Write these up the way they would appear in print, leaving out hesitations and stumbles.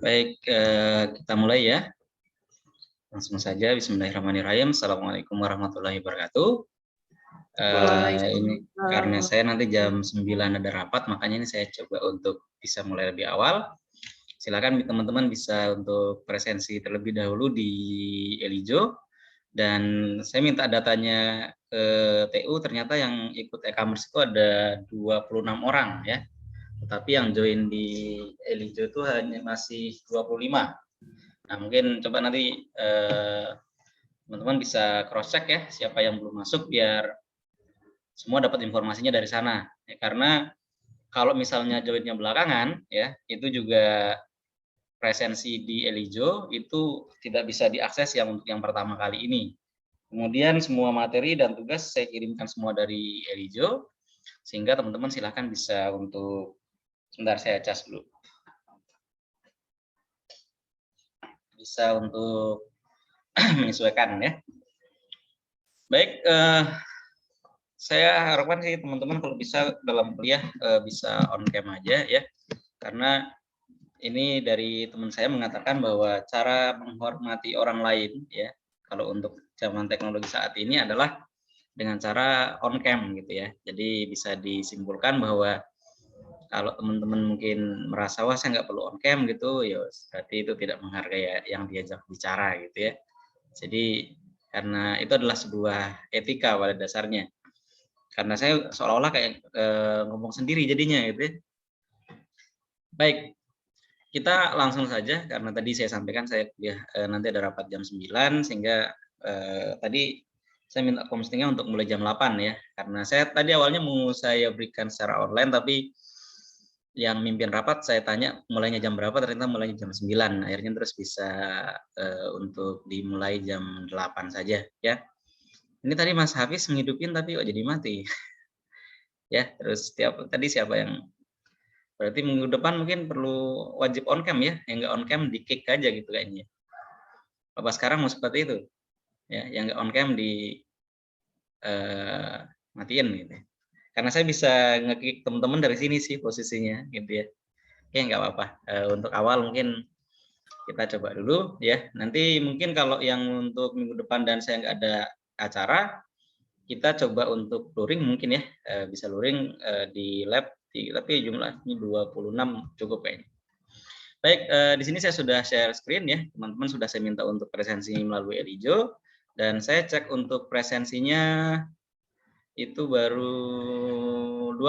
Baik, kita mulai ya. Langsung saja, bismillahirrahmanirrahim. Assalamualaikum warahmatullahi wabarakatuh. Ini karena saya nanti jam 9 ada rapat, makanya ini saya coba untuk bisa mulai lebih awal. Silakan teman-teman bisa untuk presensi terlebih dahulu di Elijo. Dan saya minta datanya ke TU, ternyata yang ikut e-commerce itu ada 26 orang ya. Tetapi yang join di Elijo itu hanya masih 25. Nah, mungkin coba nanti teman-teman bisa cross check ya siapa yang belum masuk biar semua dapat informasinya dari sana. Ya, karena kalau misalnya joinnya belakangan ya, itu juga presensi di Elijo itu tidak bisa diakses yang untuk yang pertama kali ini. Kemudian semua materi dan tugas saya kirimkan semua dari Elijo, sehingga teman-teman silahkan bisa untuk, sebentar saya cas dulu. Bisa untuk menyesuaikan ya. Baik, saya harapkan sih teman-teman kalau bisa dalam kuliah bisa on cam aja ya, karena ini dari teman saya mengatakan bahwa cara menghormati orang lain ya, kalau untuk zaman teknologi saat ini adalah dengan cara on cam gitu ya. Jadi bisa disimpulkan bahwa kalau teman-teman mungkin merasa wah saya nggak perlu on cam gitu, ya berarti itu tidak menghargai yang diajak bicara gitu ya. Jadi karena itu adalah sebuah etika pada dasarnya. Karena saya seolah-olah kayak ngomong sendiri jadinya gitu ya. Baik, kita langsung saja karena tadi saya sampaikan saya kuliah nanti ada rapat jam 9 sehingga tadi saya minta komstingnya untuk mulai jam 8 ya. Karena saya tadi awalnya mau saya berikan secara online tapi yang mimpin rapat saya tanya mulainya jam berapa, ternyata mulainya jam 9. Akhirnya terus bisa untuk dimulai jam 8 saja ya. Ini tadi Mas Hafiz menghidupin tapi kok jadi mati. Ya, terus tadi siapa yang berarti minggu depan mungkin perlu wajib on cam ya, yang nggak on cam di kick aja gitu kayaknya. Apa sekarang mau seperti itu? Ya, yang nggak on cam di matiin gitu. Karena saya bisa nge-kick teman-teman dari sini sih posisinya gitu ya. Oke, nggak apa-apa. Untuk awal mungkin kita coba dulu ya. Nanti mungkin kalau yang untuk minggu depan dan saya nggak ada acara, kita coba untuk luring mungkin ya, bisa luring di lab, tapi jumlahnya 26 cukup kayaknya. Baik, di sini saya sudah share screen ya, teman-teman sudah saya minta untuk presensi melalui Elijo, dan saya cek untuk presensinya itu baru 12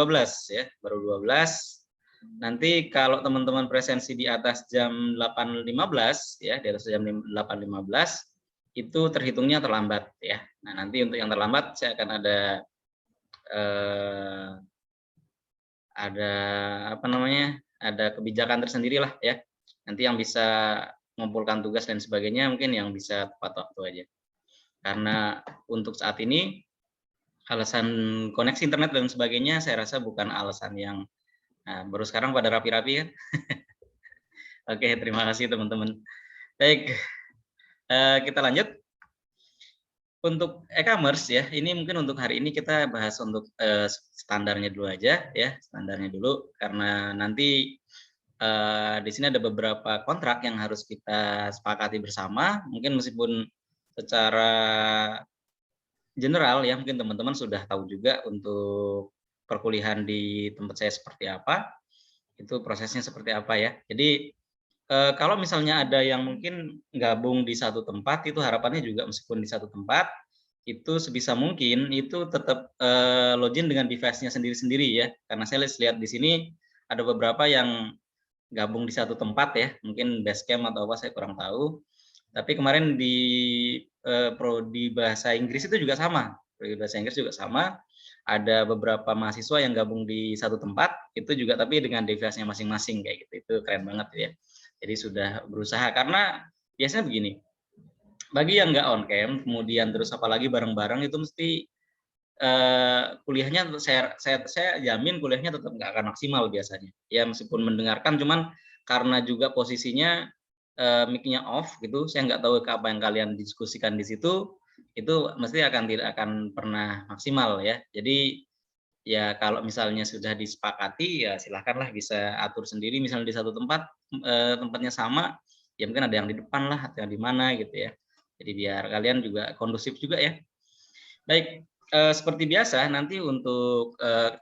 ya, baru 12. Nanti kalau teman-teman presensi di atas jam 8.15 ya, di atas jam 8.15 itu terhitungnya terlambat ya. Nah, nanti untuk yang terlambat saya akan ada apa namanya? Ada kebijakan tersendiri lah ya. Nanti yang bisa mengumpulkan tugas dan sebagainya mungkin yang bisa tepat waktu aja. Karena untuk saat ini alasan koneksi internet dan sebagainya saya rasa bukan alasan yang baru sekarang pada rapi-rapi kan. Oke, terima kasih teman-teman. Baik, kita lanjut. Untuk e-commerce ya, ini mungkin untuk hari ini kita bahas untuk standarnya dulu aja ya, standarnya dulu karena nanti di sini ada beberapa kontrak yang harus kita sepakati bersama. Mungkin meskipun secara general ya, mungkin teman-teman sudah tahu juga untuk perkuliahan di tempat saya seperti apa, itu prosesnya seperti apa ya. Jadi kalau misalnya ada yang mungkin gabung di satu tempat, itu harapannya juga meskipun di satu tempat, itu sebisa mungkin itu tetap login dengan device-nya sendiri-sendiri ya. Karena saya lihat di sini ada beberapa yang gabung di satu tempat ya, mungkin Basecamp atau apa saya kurang tahu. Tapi kemarin di bahasa Inggris itu juga sama, di bahasa Inggris juga sama. Ada beberapa mahasiswa yang gabung di satu tempat, itu juga tapi dengan device-nya masing-masing kayak gitu. Itu keren banget ya. Jadi sudah berusaha karena biasanya begini, bagi yang nggak on cam, kemudian terus apalagi bareng-bareng itu mesti kuliahnya saya jamin kuliahnya tetap nggak akan maksimal biasanya. Ya meskipun mendengarkan, cuman karena juga posisinya mic-nya off gitu, saya nggak tahu apa yang kalian diskusikan di situ, itu mesti tidak akan pernah maksimal ya. Jadi ya kalau misalnya sudah disepakati ya silahkanlah bisa atur sendiri, misalnya di satu tempat tempatnya sama, ya mungkin ada yang di depan lah atau yang di mana gitu ya. Jadi biar kalian juga kondusif juga ya. Baik, seperti biasa nanti untuk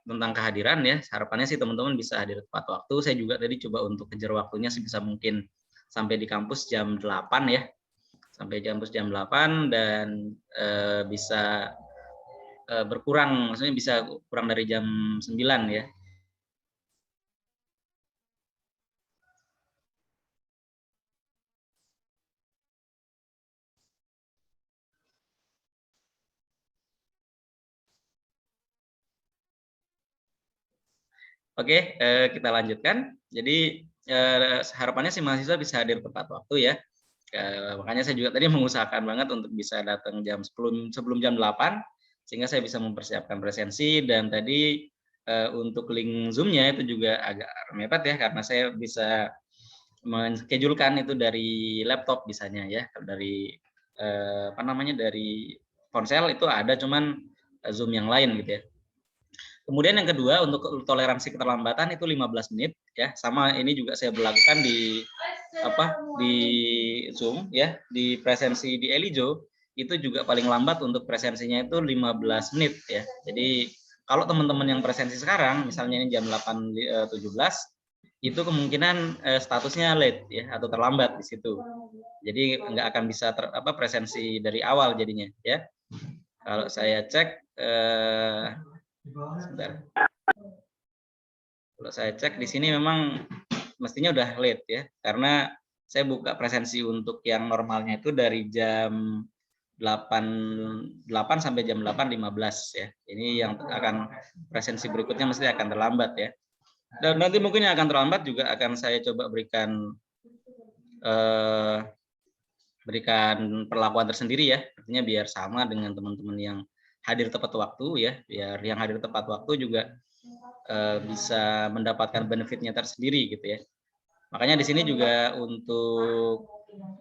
tentang kehadiran ya, harapannya sih teman-teman bisa hadir tepat waktu. Saya juga tadi coba untuk kejar waktunya sebisa mungkin sampai di kampus jam 8 ya. Sampai kampus jam 8 dan bisa berkurang, maksudnya bisa kurang dari jam 9 ya. Oke, kita lanjutkan. Jadi harapannya sih mahasiswa bisa hadir tepat waktu ya. Makanya saya juga tadi mengusahakan banget untuk bisa datang sebelum jam 8 sehingga saya bisa mempersiapkan presensi, dan tadi untuk link Zoom-nya itu juga agak mepet ya karena saya bisa menschedulekan itu dari laptop bisanya ya. Dari apa namanya, dari ponsel itu ada, cuman Zoom yang lain gitu ya. Kemudian yang kedua untuk toleransi keterlambatan itu 15 menit ya. Sama ini juga saya berlakukan di Zoom ya, di presensi di Elijo itu juga paling lambat untuk presensinya itu 15 menit ya. Jadi kalau teman-teman yang presensi sekarang misalnya ini jam 8.17 itu kemungkinan statusnya late ya atau terlambat di situ. Jadi nggak akan bisa presensi dari awal jadinya ya. Kalau saya cek sebentar. Kalau saya cek di sini memang mestinya udah late ya, karena saya buka presensi untuk yang normalnya itu dari jam 8 sampai jam 8.15 ya. Ini yang akan presensi berikutnya mesti akan terlambat ya. Dan nanti mungkin yang akan terlambat juga akan saya coba berikan perlakuan tersendiri ya. Artinya biar sama dengan teman-teman yang hadir tepat waktu ya, biar yang hadir tepat waktu juga bisa mendapatkan benefitnya tersendiri gitu ya. Makanya di sini juga untuk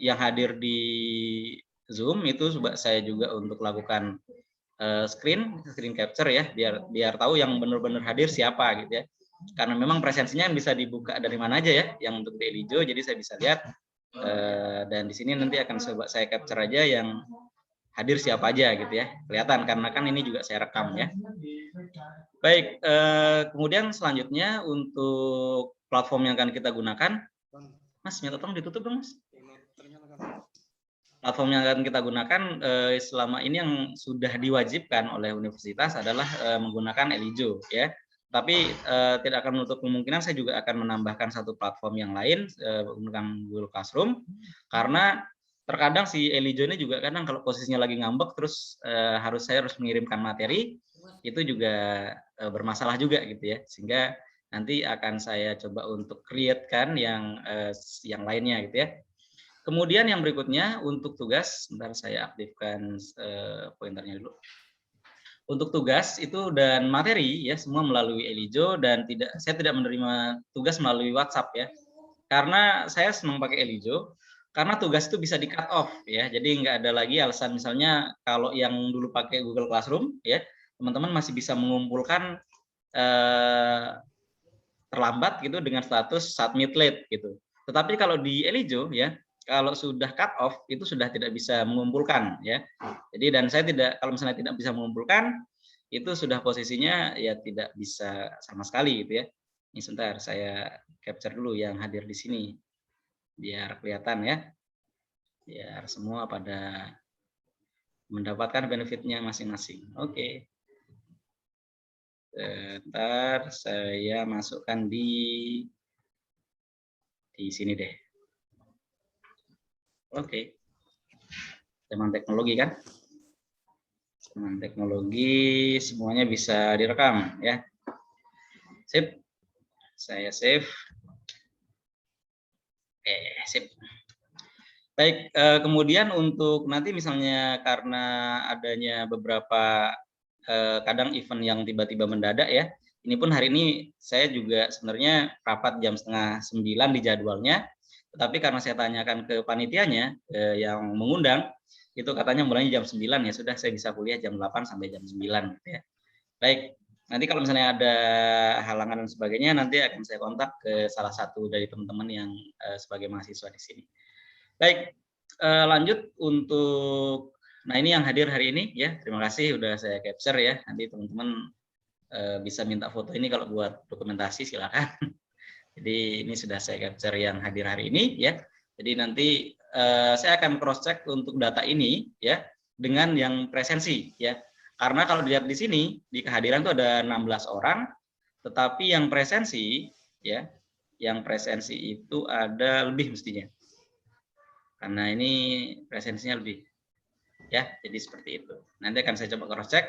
yang hadir di Zoom itu saya juga untuk lakukan screen capture ya, biar tahu yang benar-benar hadir siapa gitu ya. Karena memang presensinya bisa dibuka dari mana aja ya, yang untuk di Elijo, jadi saya bisa lihat dan di sini nanti akan coba saya capture aja yang hadir siapa aja gitu ya, kelihatan karena kan ini juga saya rekam ya. Baik, kemudian selanjutnya untuk platform yang akan kita gunakan, Mas, minta tolong ditutup dong, Mas. Platform yang akan kita gunakan selama ini yang sudah diwajibkan oleh universitas adalah menggunakan Elijo ya. Tapi tidak akan menutup kemungkinan saya juga akan menambahkan satu platform yang lain menggunakan Google Classroom, karena terkadang si Elijo ini juga kadang kalau posisinya lagi ngambek terus saya harus mengirimkan materi, itu juga bermasalah juga gitu ya, sehingga nanti akan saya coba untuk create-kan yang lainnya gitu ya. Kemudian yang berikutnya untuk tugas, sebentar saya aktifkan pointernya dulu. Untuk tugas itu dan materi ya semua melalui Elijo, dan saya tidak menerima tugas melalui WhatsApp ya. Karena saya senang pakai Elijo, karena tugas itu bisa di cut off ya. Jadi nggak ada lagi alasan, misalnya kalau yang dulu pakai Google Classroom ya, teman-teman masih bisa mengumpulkan terlambat gitu dengan status submit late gitu. Tetapi kalau di Elijo ya, kalau sudah cut off itu sudah tidak bisa mengumpulkan ya. Jadi dan saya kalau misalnya tidak bisa mengumpulkan itu sudah posisinya ya tidak bisa sama sekali gitu ya. Ini sebentar saya capture dulu yang hadir di sini biar kelihatan ya. Biar semua pada mendapatkan benefitnya masing-masing. Oke. Sebentar saya masukkan di sini deh. Oke. Zaman teknologi kan? Zaman teknologi semuanya bisa direkam ya. Sip. Saya save. Oke, sip. Baik, kemudian untuk nanti misalnya karena adanya beberapa kadang event yang tiba-tiba mendadak ya. Ini pun hari ini saya juga sebenarnya rapat jam 8:30 di jadwalnya. Tetapi karena saya tanyakan ke panitianya yang mengundang, itu katanya mulainya jam 9 ya sudah, saya bisa kuliah jam 8 sampai jam 9 gitu ya. Baik, Nanti kalau misalnya ada halangan dan sebagainya, nanti akan saya kontak ke salah satu dari teman-teman yang sebagai mahasiswa di sini. Baik, lanjut untuk, nah ini yang hadir hari ini ya. Terima kasih udah saya capture ya. Nanti teman-teman bisa minta foto ini kalau buat dokumentasi silakan. Jadi ini sudah saya capture yang hadir hari ini ya. Jadi nanti saya akan cross check untuk data ini ya dengan yang presensi ya. Karena kalau dilihat di sini di kehadiran itu ada 16 orang, tetapi yang presensi ya, yang presensi itu ada lebih mestinya. Karena ini presensinya lebih. Ya, jadi seperti itu. Nanti akan saya coba cross check.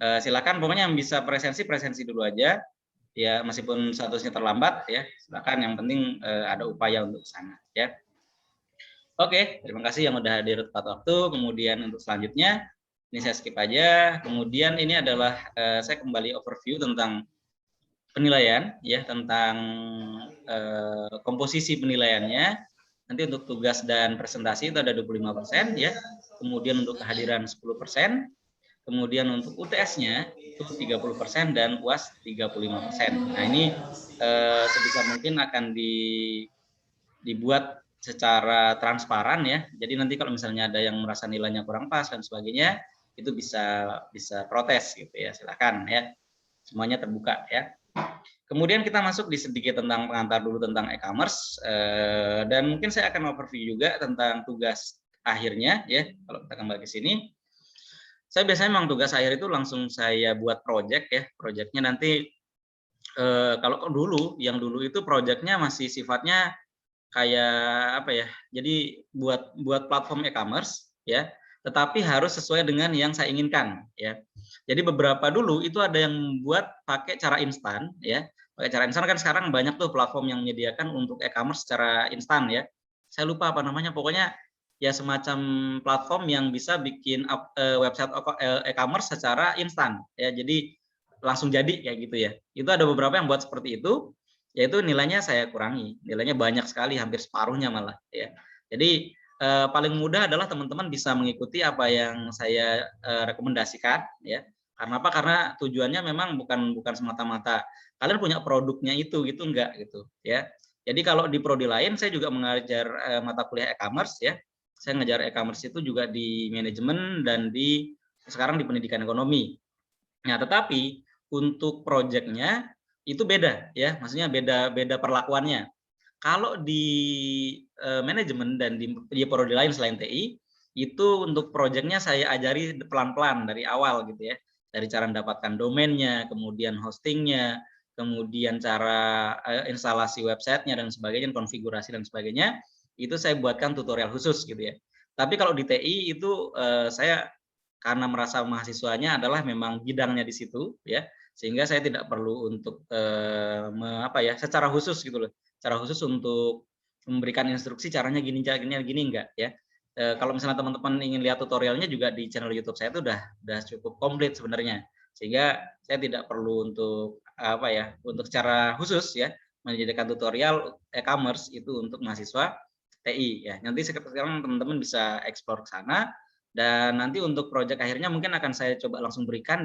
Silakan pokoknya yang bisa presensi dulu aja. Ya, meskipun statusnya terlambat ya, silakan, yang penting ada upaya untuk sana ya. Oke, terima kasih yang udah hadir tepat waktu. Kemudian untuk selanjutnya ini saya skip aja. Kemudian ini adalah saya kembali overview tentang penilaian ya, tentang komposisi penilaiannya. Nanti untuk tugas dan presentasi itu ada 25% ya. Kemudian untuk kehadiran 10%. Kemudian untuk UTS-nya itu 30% dan UAS 35%. Nah, ini sebisa mungkin akan dibuat secara transparan ya. Jadi nanti kalau misalnya ada yang merasa nilainya kurang pas dan sebagainya, itu bisa protes gitu ya. Silakan ya. Semuanya terbuka ya. Kemudian kita masuk di sedikit tentang pengantar dulu tentang e-commerce, dan mungkin saya akan overview juga tentang tugas akhirnya ya. Kalau kita kembali ke sini, saya biasanya memang tugas akhir itu langsung saya buat project ya. Projectnya nanti kalau yang dulu itu projectnya masih sifatnya kayak apa ya? Jadi buat platform e-commerce ya, tetapi harus sesuai dengan yang saya inginkan ya. Jadi beberapa dulu itu ada yang membuat pakai cara instan ya. Pakai cara instan kan sekarang banyak tuh platform yang menyediakan untuk e-commerce secara instan ya. Saya lupa apa namanya, pokoknya ya semacam platform yang bisa bikin website e-commerce secara instan ya. Jadi langsung jadi kayak gitu ya. Itu ada beberapa yang buat seperti itu, yaitu nilainya saya kurangi. Nilainya banyak sekali, hampir separuhnya malah ya. Jadi paling mudah adalah teman-teman bisa mengikuti apa yang saya rekomendasikan ya. Karena apa? Karena tujuannya memang bukan semata-mata kalian punya produknya itu gitu, enggak gitu ya. Jadi kalau di prodi lain saya juga mengajar mata kuliah e-commerce ya. Saya ngajar e-commerce itu juga di manajemen dan sekarang di pendidikan ekonomi. Nah, tetapi untuk proyeknya itu beda ya, maksudnya beda perlakuannya. Kalau di manajemen dan di prodi lain selain TI, itu untuk proyeknya saya ajari pelan-pelan dari awal gitu ya. Dari cara mendapatkan domainnya, kemudian hostingnya, kemudian cara instalasi websitenya dan sebagainya, konfigurasi dan sebagainya, itu saya buatkan tutorial khusus gitu ya. Tapi kalau di TI itu saya karena merasa mahasiswanya adalah memang bidangnya di situ ya, sehingga saya tidak perlu untuk secara khusus gitu loh, secara khusus untuk memberikan instruksi caranya gini enggak ya. Kalau misalnya teman-teman ingin lihat tutorialnya juga di channel YouTube saya itu udah cukup komplit sebenarnya, sehingga saya tidak perlu untuk untuk secara khusus ya menyediakan tutorial e-commerce itu untuk mahasiswa TI ya. Nanti sekarang teman-teman bisa eksplor ke sana, dan nanti untuk proyek akhirnya mungkin akan saya coba langsung berikan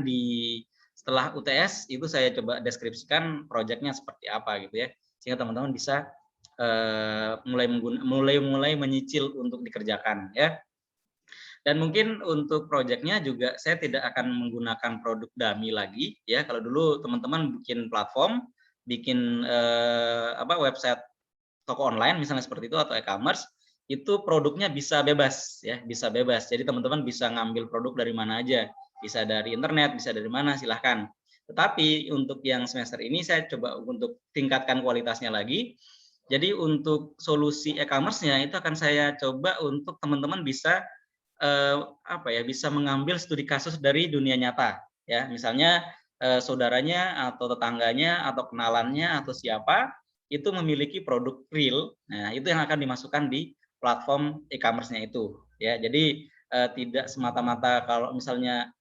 setelah UTS itu saya coba deskripsikan proyeknya seperti apa gitu ya, sehingga teman-teman bisa mulai menyicil untuk dikerjakan ya. Dan mungkin untuk proyeknya juga saya tidak akan menggunakan produk dummy lagi ya. Kalau dulu teman-teman bikin platform, bikin website toko online misalnya seperti itu atau e-commerce, itu produknya bisa bebas ya, bisa bebas. Jadi teman-teman bisa ngambil produk dari mana aja, bisa dari internet, bisa dari mana, silahkan. Tetapi untuk yang semester ini saya coba untuk tingkatkan kualitasnya lagi. Jadi untuk solusi e-commerce-nya itu akan saya coba untuk teman-teman bisa bisa mengambil studi kasus dari dunia nyata ya. Misalnya saudaranya atau tetangganya atau kenalannya atau siapa itu memiliki produk real. Nah, itu yang akan dimasukkan di platform e-commerce-nya itu ya. Jadi tidak semata-mata kalau misalnya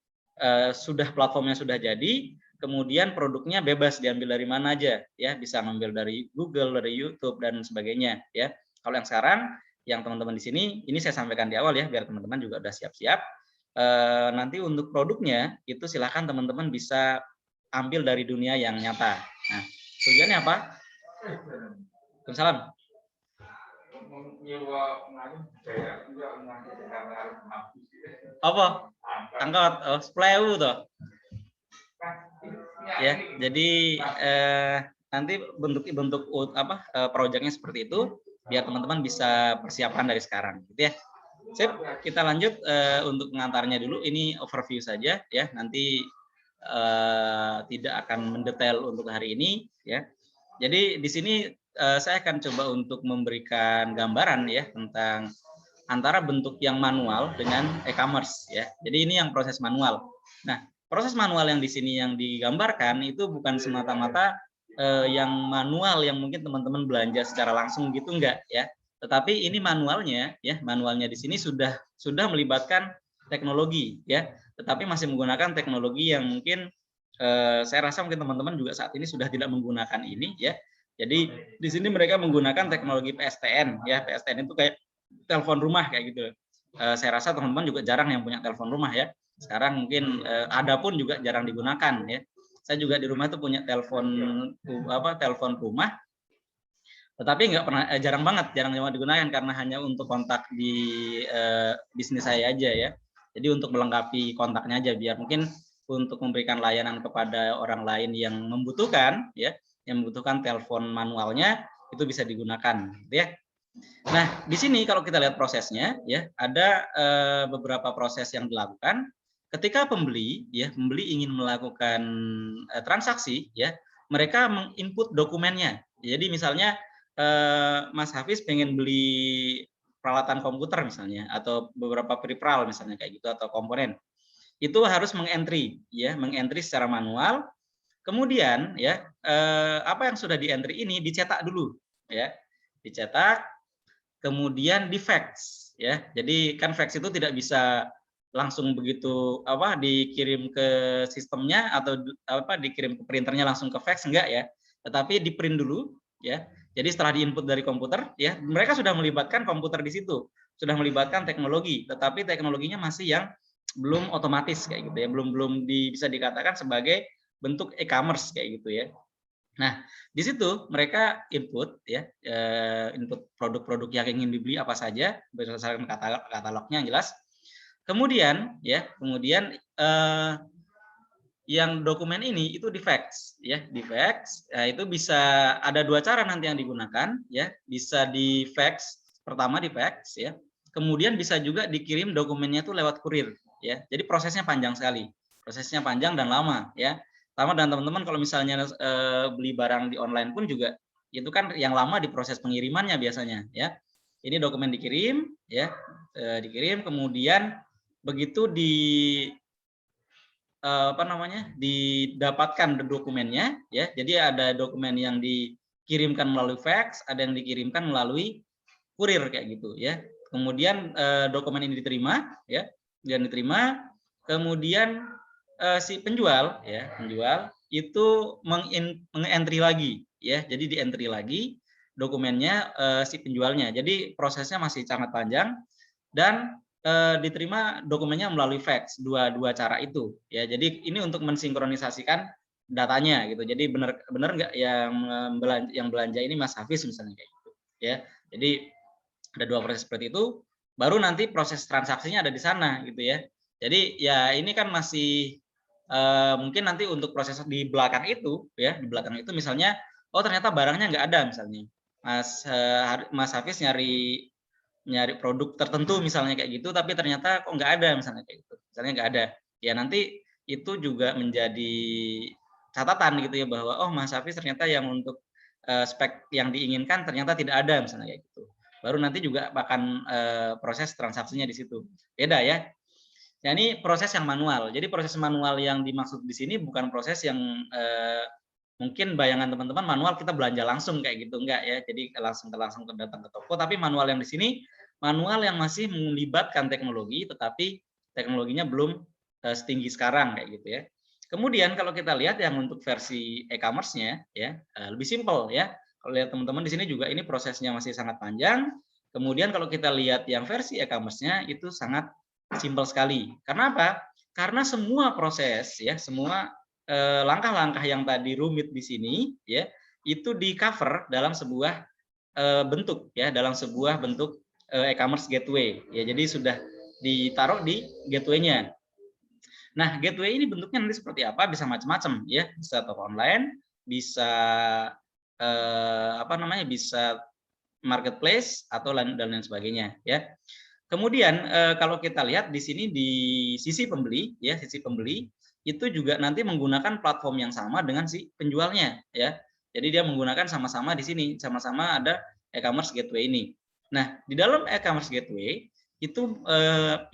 sudah platformnya sudah jadi, kemudian produknya bebas diambil dari mana aja ya, bisa ngambil dari Google, dari YouTube dan sebagainya ya. Kalau yang sekarang yang teman-teman di sini ini saya sampaikan di awal ya biar teman-teman juga udah siap-siap. Nanti untuk produknya itu silakan teman-teman bisa ambil dari dunia yang nyata. Nah, tujuannya apa? Waalaikumsalam. Apa? Angkot, oh, splewu toh. Ya, jadi nanti bentuk apa proyeknya seperti itu, biar teman-teman bisa persiapan dari sekarang, gitu ya. Sip, kita lanjut untuk pengantarnya dulu. Ini overview saja ya. Nanti tidak akan mendetail untuk hari ini ya. Jadi di sini saya akan coba untuk memberikan gambaran ya tentang antara bentuk yang manual dengan e-commerce ya. Jadi ini yang proses manual. Nah, proses manual yang di sini yang digambarkan itu bukan semata-mata yang manual yang mungkin teman-teman belanja secara langsung gitu enggak ya. Tetapi ini manualnya ya, manualnya di sini sudah melibatkan teknologi ya, tetapi masih menggunakan teknologi yang mungkin saya rasa mungkin teman-teman juga saat ini sudah tidak menggunakan ini ya. Jadi di sini mereka menggunakan teknologi PSTN ya. PSTN itu kayak telepon rumah kayak gitu. Saya rasa teman-teman juga jarang yang punya telepon rumah ya. Sekarang mungkin ada pun juga jarang digunakan ya. Saya juga di rumah itu punya telepon rumah, tetapi nggak pernah jarang digunakan karena hanya untuk kontak di bisnis saya aja ya. Jadi untuk melengkapi kontaknya aja, biar mungkin untuk memberikan layanan kepada orang lain yang membutuhkan ya, yang membutuhkan telepon manualnya itu bisa digunakan ya. Nah, di sini kalau kita lihat prosesnya ya, ada beberapa proses yang dilakukan ketika pembeli ingin melakukan transaksi ya, mereka menginput dokumennya. Jadi misalnya Mas Hafiz pengen beli peralatan komputer misalnya, atau beberapa peripheral misalnya kayak gitu, atau komponen. Itu harus mengentry secara manual. Kemudian ya apa yang sudah dientry ini dicetak dulu ya. Dicetak, kemudian di fax ya. Jadi kan fax itu tidak bisa langsung begitu dikirim ke sistemnya atau dikirim ke printernya langsung ke fax, enggak ya. Tetapi di print dulu ya. Jadi setelah diinput dari komputer ya, mereka sudah melibatkan komputer di situ, sudah melibatkan teknologi, tetapi teknologinya masih yang belum otomatis kayak gitu ya, belum bisa dikatakan sebagai bentuk e-commerce kayak gitu ya. Nah, di situ mereka input ya, input produk-produk yang ingin dibeli apa saja berdasarkan katalognya yang jelas. Kemudian yang dokumen ini itu di fax ya, di fax. Itu bisa ada dua cara nanti yang digunakan ya, bisa di fax, pertama di fax ya. Kemudian bisa juga dikirim dokumennya itu lewat kurir ya. Jadi prosesnya panjang sekali. Prosesnya panjang dan lama ya. Sama dan teman-teman kalau misalnya beli barang di online pun juga itu kan yang lama di proses pengirimannya biasanya ya. Ini dokumen dikirim ya, dikirim, kemudian begitu didapatkan dokumennya ya. Jadi ada dokumen yang dikirimkan melalui fax, ada yang dikirimkan melalui kurir kayak gitu ya. Kemudian dokumen ini diterima ya, dan diterima, kemudian si penjual itu mengentry lagi ya. Jadi di-entry lagi dokumennya si penjualnya. Jadi prosesnya masih sangat panjang dan diterima dokumennya melalui fax, dua cara itu ya. Jadi ini untuk mensinkronisasikan datanya gitu. Jadi benar nggak yang belanja ini Mas Hafiz misalnya kayak gitu ya. Jadi ada dua proses seperti itu, baru nanti proses transaksinya ada di sana gitu ya. Jadi ya ini kan masih mungkin nanti untuk proses di belakang itu ya, di belakang itu misalnya ternyata barangnya nggak ada misalnya. Mas Hafiz nyari produk tertentu misalnya kayak gitu, tapi ternyata kok nggak ada misalnya kayak gitu. Misalnya nggak ada. Ya nanti itu juga menjadi catatan gitu ya, bahwa Mas Hafiz ternyata yang untuk spek yang diinginkan ternyata tidak ada misalnya kayak gitu. Baru nanti juga akan proses transaksinya di situ. Beda ya. Nah, ini proses yang manual. Jadi proses manual yang dimaksud di sini bukan proses yang mungkin bayangan teman-teman manual kita belanja langsung kayak gitu, enggak ya. Jadi langsung datang ke toko, tapi manual yang di sini manual yang masih melibatkan teknologi, tetapi teknologinya belum setinggi sekarang kayak gitu ya. Kemudian kalau kita lihat yang untuk versi e-commerce-nya ya, lebih simpel ya. Kalau lihat teman-teman di sini juga ini prosesnya masih sangat panjang. Kemudian kalau kita lihat yang versi e-commerce-nya itu sangat simpel sekali. Karena apa? Karena semua proses ya, semua langkah-langkah yang tadi rumit di sini ya itu di cover dalam sebuah bentuk ya, dalam sebuah bentuk e-commerce gateway ya. Jadi sudah ditaruh di gateway-nya. Nah, gateway ini bentuknya nanti seperti apa? Bisa macam-macam ya, bisa toko online, bisa bisa marketplace atau dan lain sebagainya ya. Kemudian kalau kita lihat di sini di sisi pembeli ya, sisi pembeli itu juga nanti menggunakan platform yang sama dengan si penjualnya ya. Jadi dia menggunakan sama-sama di sini, sama-sama ada e-commerce gateway ini. Nah, di dalam e-commerce gateway itu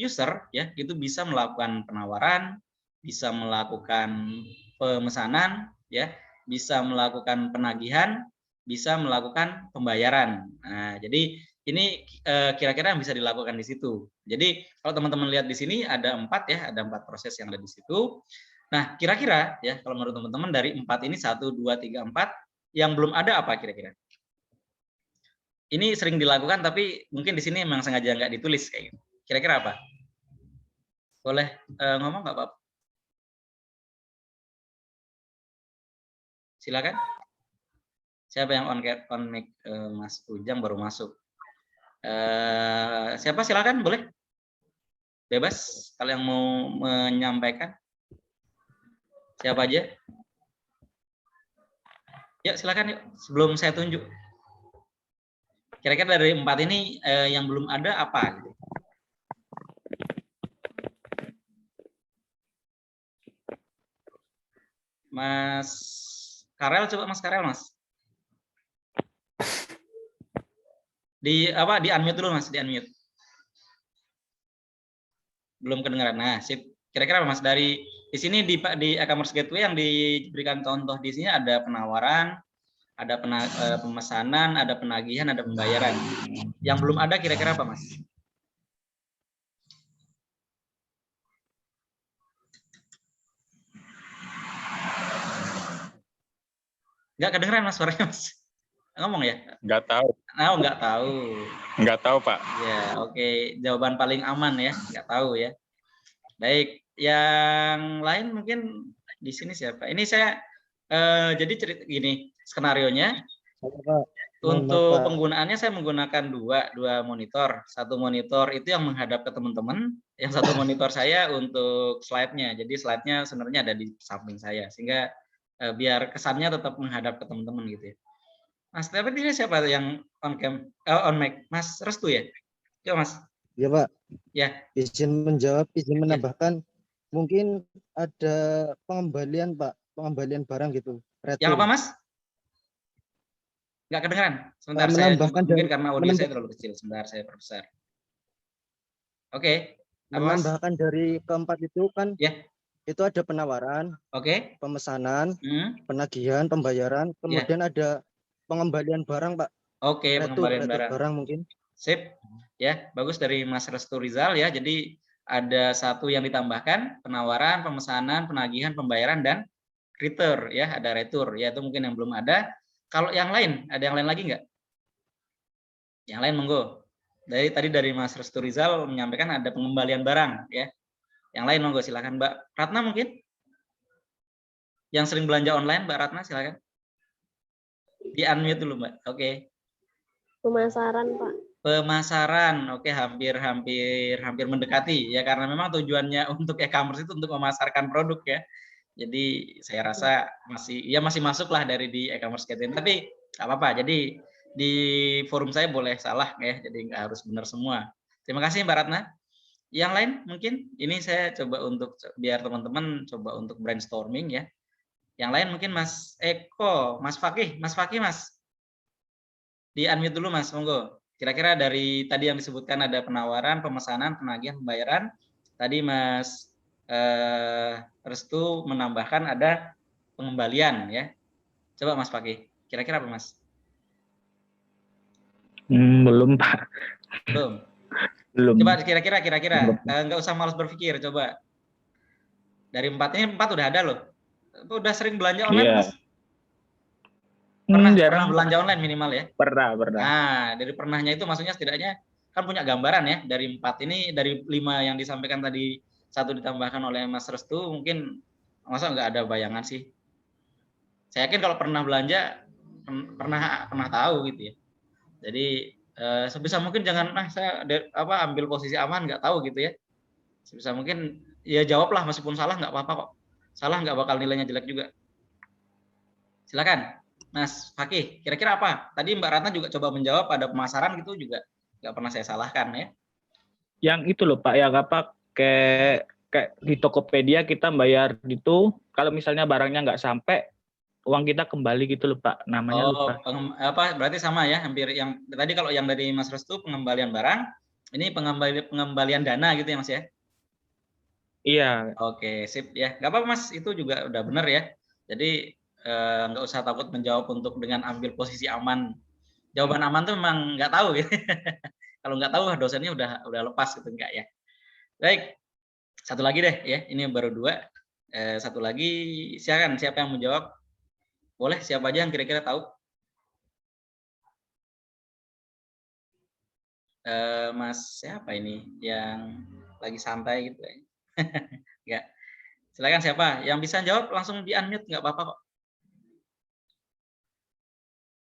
user ya itu bisa melakukan penawaran, bisa melakukan pemesanan ya, bisa melakukan penagihan, bisa melakukan pembayaran. Nah, jadi ini kira-kira yang bisa dilakukan di situ. Jadi kalau teman-teman lihat di sini ada 4 ya, ada 4 proses yang ada di situ. Nah, kira-kira ya kalau menurut teman-teman dari 4 ini 1, 2, 3, 4 yang belum ada apa kira-kira? Ini sering dilakukan tapi mungkin di sini memang sengaja nggak ditulis kayak gitu. Kira-kira apa? Boleh ngomong nggak Pak? Silakan. Siapa yang on mic? Mas Ujang baru masuk. Siapa silakan boleh bebas kalau yang mau menyampaikan siapa aja ya silakan yuk sebelum saya tunjuk kira-kira dari 4 ini yang belum ada apa gitu. Mas Karel coba Mas Karel Mas di unmute dulu Mas di unmute belum kedengaran. Nah, sip. Kira-kira Mas dari di sini di e-commerce gateway yang diberikan contoh di sini ada penawaran, ada pemesanan, ada penagihan, ada pembayaran. Yang belum ada kira-kira apa Mas? Nggak kedengeran Mas suaranya Mas. Ngomong ya? Nggak tahu. Oh, nggak tahu. Nggak tahu, Pak. Ya, oke. Jawaban paling aman ya, nggak tahu ya. Baik, yang lain mungkin di sini siapa? Ini saya jadi cerita gini, skenarionya. Untuk penggunaannya saya menggunakan dua monitor. Satu monitor itu yang menghadap ke teman-teman, yang satu monitor saya untuk slide-nya. Jadi slide-nya sebenarnya ada di samping saya, sehingga biar kesannya tetap menghadap ke teman-teman gitu ya. Mas, tapi ini siapa yang on mic? Mas Restu ya? Coba Mas. Ya Pak. Ya. Izin menjawab, izin menambahkan. Ya. Mungkin ada pengembalian Pak, pengembalian barang gitu. Retur. Yang apa Mas? Nggak kedengeran. Sebentar saya coba, mungkin karena audio saya terlalu kecil. Sebentar saya perbesar. Oke. Menambahkan dari keempat itu kan. Ya. Itu ada penawaran. Oke. Pemesanan, penagihan, pembayaran, kemudian ada pengembalian barang, Pak. Oke, pengembalian barang mungkin. Sip. Ya, bagus dari Mas Restu Rizal ya. Jadi ada satu yang ditambahkan, penawaran, pemesanan, penagihan, pembayaran dan retur ya, ada retur ya, itu mungkin yang belum ada. Kalau yang lain, ada yang lain lagi nggak? Yang lain monggo. Tadi dari Mas Restu Rizal menyampaikan ada pengembalian barang ya. Yang lain monggo silakan Mbak Ratna mungkin. Yang sering belanja online Mbak Ratna silakan. Di unmute dulu Mbak. Oke. Pemasaran Pak. Pemasaran, oke, hampir mendekati ya, karena memang tujuannya untuk e-commerce itu untuk memasarkan produk ya. Jadi saya rasa masih masuk lah dari di e-commerce gateway, tapi nggak apa-apa. Jadi di forum saya boleh salah ya, jadi nggak harus benar semua. Terima kasih Mbak Ratna. Yang lain mungkin ini saya coba untuk biar teman-teman coba untuk brainstorming ya. Yang lain mungkin Mas Eko, Mas Fakih Mas. Di unmute dulu Mas, monggo. Kira-kira dari tadi yang disebutkan ada penawaran, pemesanan, penagihan, pembayaran. Tadi Mas Restu menambahkan ada pengembalian ya. Coba Mas Fakih, kira-kira apa Mas? Belum Pak. Belum. Coba kira-kira nggak usah malas berpikir, coba. Dari 4 ini 4 udah ada loh. Udah sering belanja online Mas? Pernah belanja online minimal ya? Pernah. Nah, dari pernahnya itu maksudnya setidaknya kan punya gambaran ya, dari 4 ini, dari 5 yang disampaikan tadi, 1 ditambahkan oleh Mas Restu, mungkin Masa nggak ada bayangan sih? Saya yakin kalau pernah belanja pernah tahu gitu ya. Jadi sebisa mungkin jangan saya ambil posisi aman nggak tahu gitu ya. Sebisa mungkin ya jawablah, meskipun salah nggak apa-apa kok. Salah nggak bakal nilainya jelek juga. Silakan, Mas Fakih. Kira-kira apa? Tadi Mbak Ratna juga coba menjawab, pada pemasaran gitu juga nggak pernah saya salahkan ya. Yang itu loh Pak, yang apa kayak di Tokopedia kita bayar gitu, kalau misalnya barangnya nggak sampai, uang kita kembali gitu loh Pak, namanya lupa. Berarti sama ya, hampir yang tadi. Kalau yang dari Mas Restu pengembalian barang, ini pengembalian dana gitu ya Mas ya? Iya. Oke, sip ya. Nggak apa-apa Mas, itu juga udah benar ya. Jadi nggak usah takut menjawab untuk dengan ambil posisi aman. Jawaban aman tuh memang nggak tahu gitu. Kalau nggak tahu dosennya udah lepas gitu, enggak ya. Baik, satu lagi deh ya. Ini baru 2. Satu lagi, silakan, siapa yang mau jawab? Boleh, siapa aja yang kira-kira tahu? Mas siapa ini yang lagi santai gitu ya? Enggak. Silakan, siapa yang bisa jawab langsung di unmute, nggak apa-apa kok.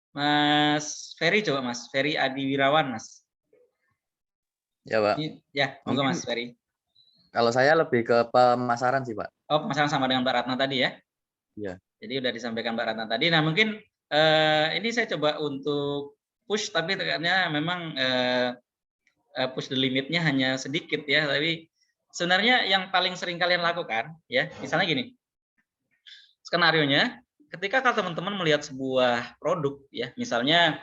Mas Ferry, coba Mas Ferry Adi Wirawan, Mas. Ya, Pak. Ya, monggo Mas Ferry. Kalau saya lebih ke pemasaran sih, Pak. Oh, pemasaran sama dengan Mbak Ratna tadi ya? Iya. Jadi udah disampaikan Mbak Ratna tadi. Nah, mungkin ini saya coba untuk push, tapi ternyata memang push the limitnya hanya sedikit ya. Tapi sebenarnya yang paling sering kalian lakukan ya, misalnya gini, skenarionya, ketika teman-teman melihat sebuah produk ya, misalnya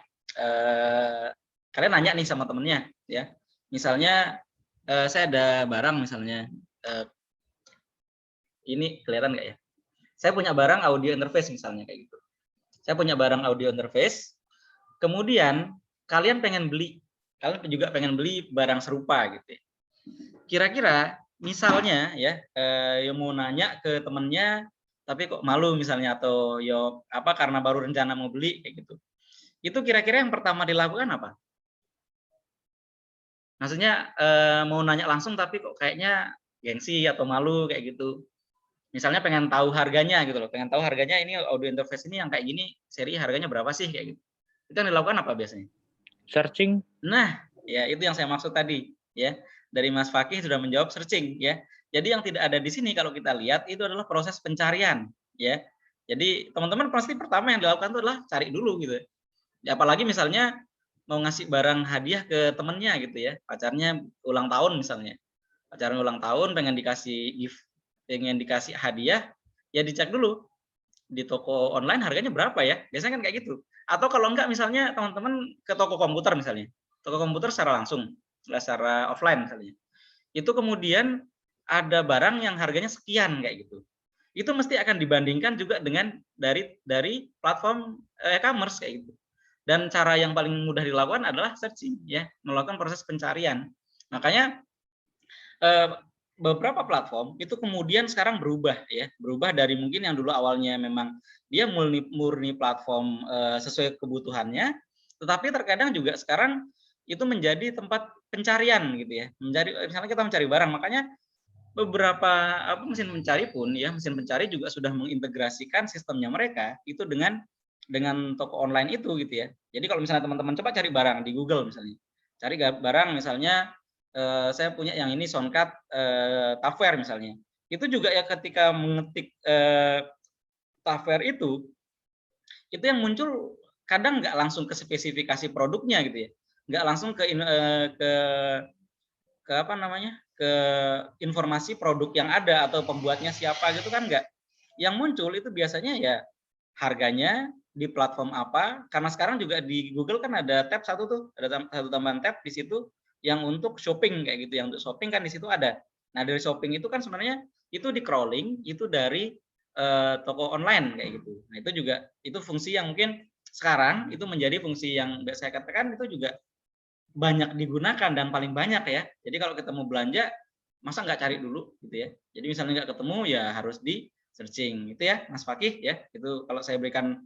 kalian nanya nih sama temennya ya, misalnya saya ada barang misalnya, ini kelihatan nggak ya? Saya punya barang audio interface misalnya kayak gitu. Saya punya barang audio interface, kemudian kalian juga pengen beli barang serupa gitu. Kira-kira misalnya ya, yang mau nanya ke temennya tapi kok malu misalnya, atau karena baru rencana mau beli kayak gitu. Itu kira-kira yang pertama dilakukan apa? Maksudnya mau nanya langsung tapi kok kayaknya gengsi atau malu kayak gitu. Misalnya pengen tahu harganya gitu loh, pengen tahu harganya ini audio interface ini yang kayak gini, seri harganya berapa sih kayak gitu. Itu yang dilakukan apa biasanya? Searching. Nah, ya itu yang saya maksud tadi ya. Dari Mas Fakih sudah menjawab searching ya. Jadi yang tidak ada di sini kalau kita lihat itu adalah proses pencarian ya. Jadi teman-teman pasti pertama yang dilakukan itu adalah cari dulu gitu. Ya, apalagi misalnya mau ngasih barang hadiah ke temennya gitu ya, pacarnya ulang tahun misalnya. Pacarnya ulang tahun pengen dikasih gift, pengen dikasih hadiah, ya dicek dulu di toko online harganya berapa ya, biasanya kan kayak gitu. Atau kalau enggak misalnya teman-teman ke toko komputer misalnya, toko komputer secara langsung, secara offline misalnya, itu kemudian ada barang yang harganya sekian kayak gitu, itu mesti akan dibandingkan juga dengan dari platform e-commerce kayak gitu. Dan cara yang paling mudah dilakukan adalah searching ya, melakukan proses pencarian. Makanya beberapa platform itu kemudian sekarang berubah ya, berubah dari mungkin yang dulu awalnya memang dia murni platform sesuai kebutuhannya, tetapi terkadang juga sekarang itu menjadi tempat pencarian gitu ya. Misalnya kita mencari barang, makanya beberapa mesin pencari pun ya, mesin pencari juga sudah mengintegrasikan sistemnya mereka itu dengan toko online itu gitu ya. Jadi kalau misalnya teman-teman coba cari barang di Google misalnya, cari barang misalnya saya punya yang ini soundcard Tafware misalnya, itu juga ya ketika mengetik Tafware itu yang muncul kadang nggak langsung ke spesifikasi produknya gitu ya, nggak langsung ke apa namanya, ke informasi produk yang ada atau pembuatnya siapa gitu kan, nggak. Yang muncul itu biasanya ya harganya di platform apa, karena sekarang juga di Google kan ada tab satu tuh, ada satu tambahan tab di situ yang untuk shopping kayak gitu, yang untuk shopping kan di situ ada. Nah dari shopping itu kan sebenarnya itu di crawling itu dari toko online kayak gitu. Nah itu juga itu fungsi yang mungkin sekarang itu menjadi fungsi yang saya katakan itu juga banyak digunakan dan paling banyak ya. Jadi kalau kita mau belanja masa nggak cari dulu gitu ya. Jadi misalnya nggak ketemu ya harus di searching gitu ya Mas Fakih ya. Itu kalau saya berikan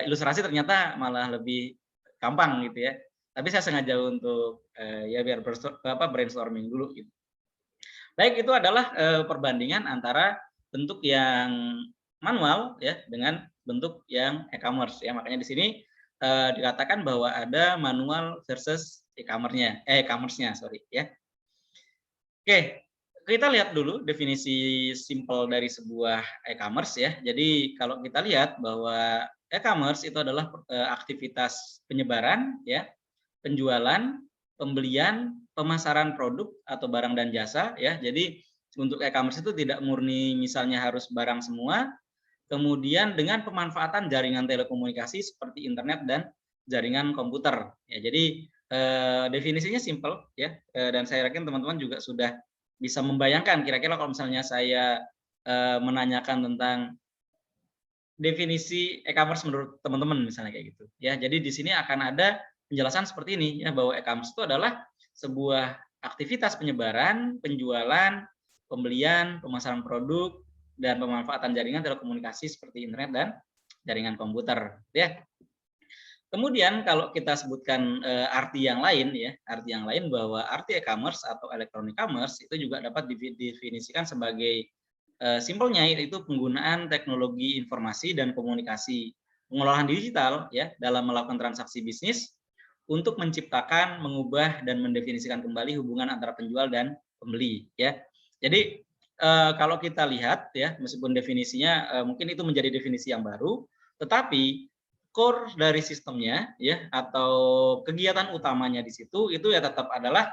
ilustrasi ternyata malah lebih gampang gitu ya. Tapi saya sengaja untuk ya biar brainstorming dulu gitu. Baik, itu adalah perbandingan antara bentuk yang manual ya dengan bentuk yang e-commerce ya. Makanya di sini dikatakan bahwa ada manual versus e-commerce-nya, sorry ya. Oke, kita lihat dulu definisi simple dari sebuah e-commerce ya. Jadi kalau kita lihat bahwa e-commerce itu adalah aktivitas penyebaran ya, penjualan, pembelian, pemasaran produk atau barang dan jasa ya. Jadi untuk e-commerce itu tidak murni misalnya harus barang semua, kemudian dengan pemanfaatan jaringan telekomunikasi seperti internet dan jaringan komputer ya. Jadi definisinya simple ya, dan saya yakin teman-teman juga sudah bisa membayangkan kira-kira kalau misalnya saya menanyakan tentang definisi e-commerce menurut teman-teman misalnya kayak gitu ya. Jadi di sini akan ada penjelasan seperti ini ya, bahwa e-commerce itu adalah sebuah aktivitas penyebaran, penjualan, pembelian, pemasaran produk dan pemanfaatan jaringan telekomunikasi seperti internet dan jaringan komputer ya. Kemudian kalau kita sebutkan arti yang lain ya, arti yang lain bahwa arti e-commerce atau electronic commerce itu juga dapat didefinisikan sebagai simpelnya yaitu penggunaan teknologi informasi dan komunikasi pengolahan digital ya dalam melakukan transaksi bisnis untuk menciptakan, mengubah dan mendefinisikan kembali hubungan antara penjual dan pembeli ya. Jadi kalau kita lihat ya, meskipun definisinya mungkin itu menjadi definisi yang baru, tetapi core dari sistemnya ya atau kegiatan utamanya di situ itu ya tetap adalah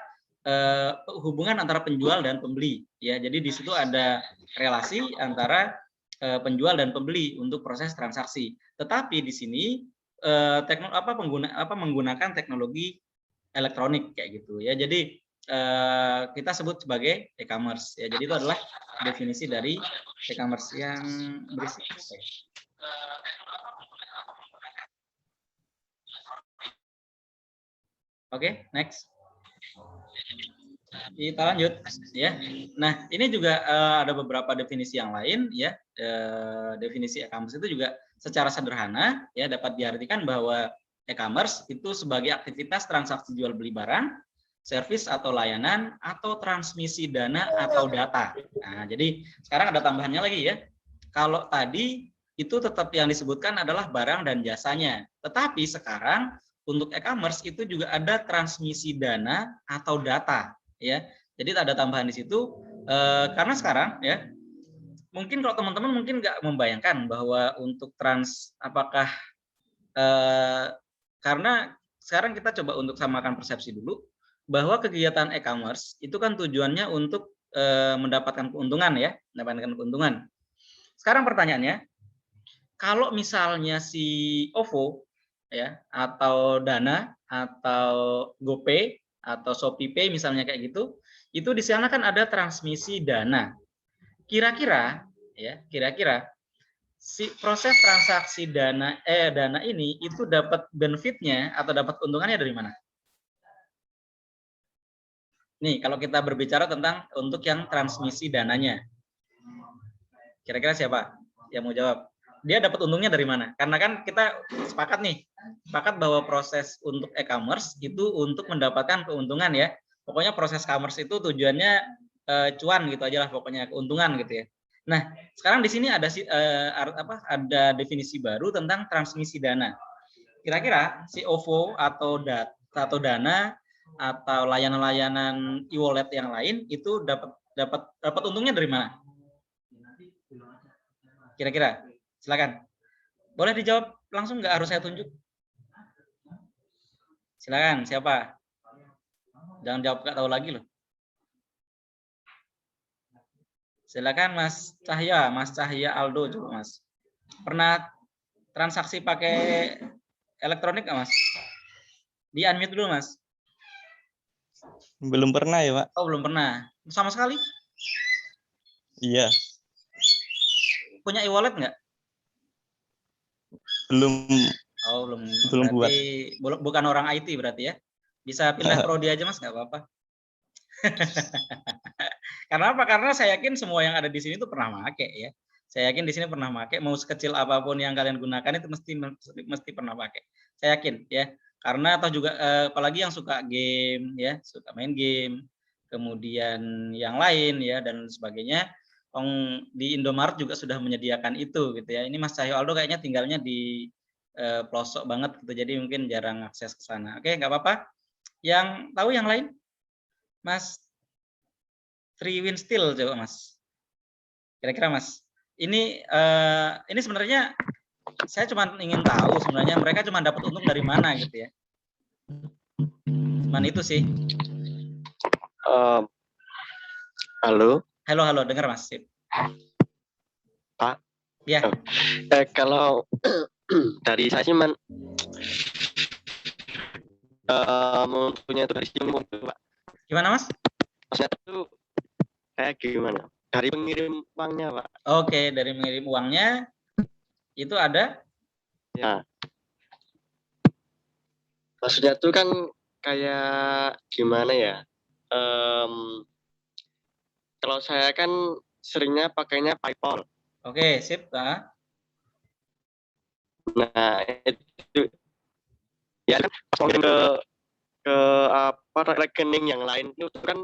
hubungan antara penjual dan pembeli ya. Jadi di situ ada relasi antara penjual dan pembeli untuk proses transaksi. Tetapi di sini menggunakan teknologi elektronik kayak gitu ya. Jadi kita sebut sebagai e-commerce ya. Jadi itu adalah definisi dari e-commerce yang berisik. Oke, next. Kita lanjut ya. Nah, ini juga ada beberapa definisi yang lain ya. Definisi e-commerce itu juga secara sederhana ya dapat diartikan bahwa e-commerce itu sebagai aktivitas transaksi jual beli barang, servis atau layanan atau transmisi dana atau data. Nah, jadi sekarang ada tambahannya lagi ya. Kalau tadi itu tetap yang disebutkan adalah barang dan jasanya. Tetapi sekarang untuk e-commerce itu juga ada transmisi dana atau data ya. Jadi ada tambahan di situ karena sekarang ya mungkin kalau teman-teman mungkin nggak membayangkan bahwa untuk apakah karena sekarang kita coba untuk samakan persepsi dulu bahwa kegiatan e-commerce itu kan tujuannya untuk mendapatkan keuntungan ya, mendapatkan keuntungan. Sekarang pertanyaannya, kalau misalnya si OVO ya atau Dana atau GoPay atau ShopeePay misalnya kayak gitu, itu di sana kan ada transmisi dana. Kira-kira si proses transaksi dana ini itu dapat benefitnya atau dapat keuntungannya dari mana? Nih, kalau kita berbicara tentang untuk yang transmisi dananya. Kira-kira siapa yang mau jawab? Dia dapat untungnya dari mana? Karena kan kita sepakat bahwa proses untuk e-commerce itu untuk mendapatkan keuntungan ya. Pokoknya proses commerce itu tujuannya cuan gitu aja lah, pokoknya keuntungan gitu ya. Nah, sekarang di sini ada definisi baru tentang transmisi dana. Kira-kira si OVO atau Dana atau layanan-layanan e-wallet yang lain itu dapat untungnya dari mana? Kira-kira, silakan. Boleh dijawab langsung, nggak harus saya tunjuk. Silakan, siapa? Jangan jawab nggak tahu lagi loh. Silakan Mas Cahya Aldo coba Mas. Pernah transaksi pakai elektronik nggak Mas? Di unmute dulu Mas. Belum pernah ya, Pak. Oh, belum pernah. Sama sekali? Iya, Punya e-wallet nggak? belum Oh, belum. berarti Bukan orang IT berarti ya. Bisa pindah prodi aja Mas, nggak apa-apa. Karena apa? Karena saya yakin semua yang ada di sini itu pernah pakai ya. Saya yakin di sini pernah pakai, mau sekecil apapun yang kalian gunakan itu mesti pernah pakai. Saya yakin ya. Karena atau juga apalagi yang suka game ya, suka main game, kemudian yang lain ya dan sebagainya. Di Indomaret juga sudah menyediakan itu gitu ya. Ini Mas Cahyo Aldo kayaknya tinggalnya di pelosok banget gitu, jadi mungkin jarang akses ke sana. Oke, nggak apa-apa. Yang tahu yang lain? Mas Triwin Steel coba Mas. Kira-kira Mas, ini sebenarnya saya cuma ingin tahu sebenarnya mereka cuma dapat untung dari mana gitu ya. Cuman itu sih. Halo, Halo, dengar Mas. Sip. Pak. Ya. Kalau dari saya sih mempunyai tradisi umum, Pak. Gimana Mas? Maksudnya itu kayak gimana? Dari pengirim uangnya, Pak. Oke, dari mengirim uangnya itu ada? Ya. Maksudnya itu kan kayak gimana ya? Kalau saya kan seringnya pakainya PayPal. Oke, sip. Nah, itu ya kan pas mau kirim ke rekening yang lain itu kan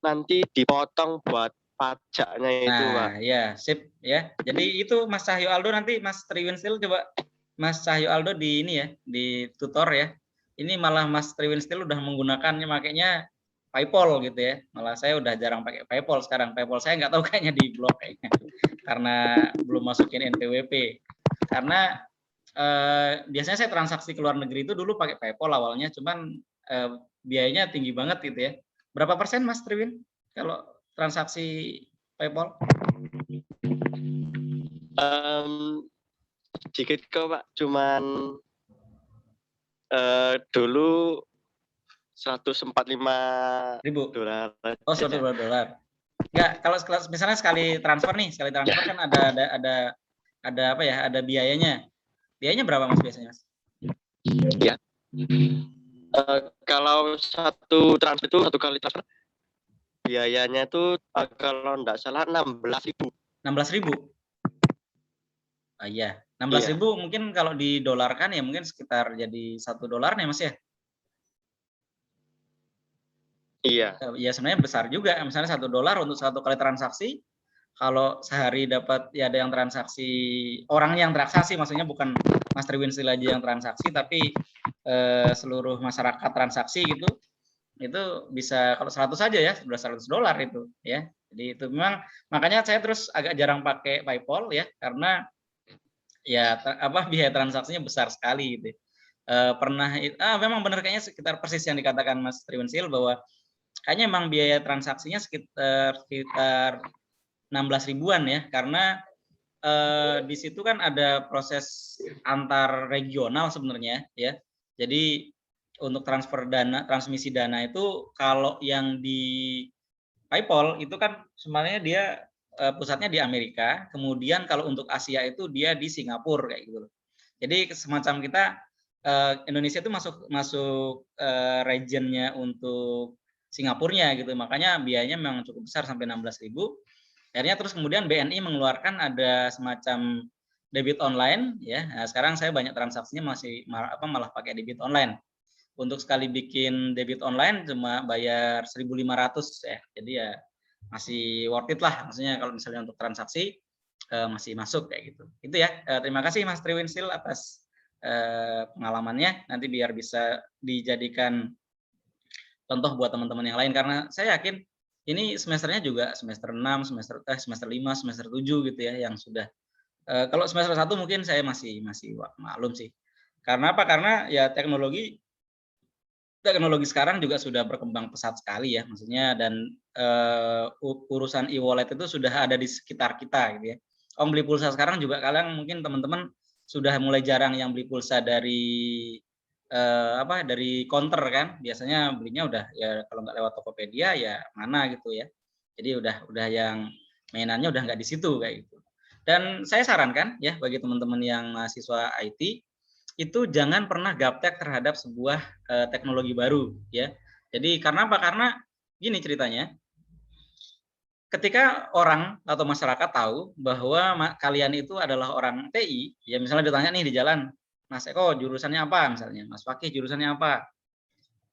nanti dipotong buat pajaknya itu, Pak. Nah, ya, sip ya. Jadi itu Mas Cahyo Aldo, nanti Mas Triwin Steel coba Mas Cahyo Aldo di ini ya, di tutor ya. Ini malah Mas Triwin Steel udah menggunakannya, makanya PayPal gitu ya. Malah saya udah jarang pakai PayPal sekarang. PayPal saya nggak tahu kayaknya di blok kayaknya. Karena belum masukin NPWP. Karena biasanya saya transaksi ke luar negeri itu dulu pakai PayPal awalnya, cuman biayanya tinggi banget gitu ya. Berapa persen Mas Triwin kalau transaksi PayPal? Sedikit kok Pak, cuman dulu 145.000 dolar. Oh, $100. Enggak, kalau misalnya sekali transfer kan ada apa ya? Ada biayanya. Biayanya berapa Mas biasanya Mas? Ya. Kalau satu transfer itu satu kali transfer biayanya itu kalau enggak salah 16.000. 16.000. Iya, 16.000 mungkin kalau didolarkan ya mungkin sekitar jadi $1 nih Mas ya. Iya. Ya sebenarnya besar juga. Misalnya $1 untuk satu kali transaksi. Kalau sehari dapat ya ada yang transaksi, orang yang transaksi maksudnya bukan Mas Triwin Steel aja yang transaksi, tapi seluruh masyarakat transaksi gitu. Itu bisa kalau 100 saja ya, sudah $100 itu ya. Jadi itu memang makanya saya terus agak jarang pakai PayPal ya, karena ya biaya transaksinya besar sekali gitu. Memang benar kayaknya sekitar persis yang dikatakan Mas Triwin Steel bahwa kayaknya memang biaya transaksinya sekitar 16 ribuan ya, karena di situ kan ada proses antar regional sebenarnya ya. Jadi untuk transmisi dana itu kalau yang di PayPal itu kan sebenarnya dia pusatnya di Amerika, kemudian kalau untuk Asia itu dia di Singapura kayak gitu. Jadi semacam kita Indonesia itu masuk regionnya untuk Singapurnya gitu, makanya biayanya memang cukup besar sampai 16.000. Akhirnya terus kemudian BNI mengeluarkan ada semacam debit online ya. Nah, sekarang saya banyak transaksinya malah pakai debit online. Untuk sekali bikin debit online cuma bayar 1.500 ya. Jadi ya masih worth it lah, maksudnya kalau misalnya untuk transaksi masih masuk kayak gitu. Itu ya. Terima kasih Mas Triwin Steel atas pengalamannya. Nanti biar bisa dijadikan contoh buat teman-teman yang lain, karena saya yakin ini semesternya juga semester 6, semester 5, semester 7 gitu ya yang sudah. Kalau semester 1 mungkin saya masih maklum sih. Karena apa? Karena ya teknologi sekarang juga sudah berkembang pesat sekali ya, maksudnya, dan urusan e-wallet itu sudah ada di sekitar kita gitu ya. Beli pulsa sekarang juga kalian mungkin teman-teman sudah mulai jarang yang beli pulsa dari dari counter kan, biasanya belinya udah ya kalau nggak lewat Tokopedia ya mana gitu ya. Jadi udah yang mainannya udah nggak di situ kayak gitu. Dan saya sarankan ya bagi teman-teman yang mahasiswa IT itu jangan pernah gaptek terhadap sebuah teknologi baru ya. Jadi karena apa? Karena gini ceritanya. Ketika orang atau masyarakat tahu bahwa kalian itu adalah orang TI, ya misalnya ditanya nih di jalan, Mas Eko jurusannya apa misalnya, Mas Fakih jurusannya apa,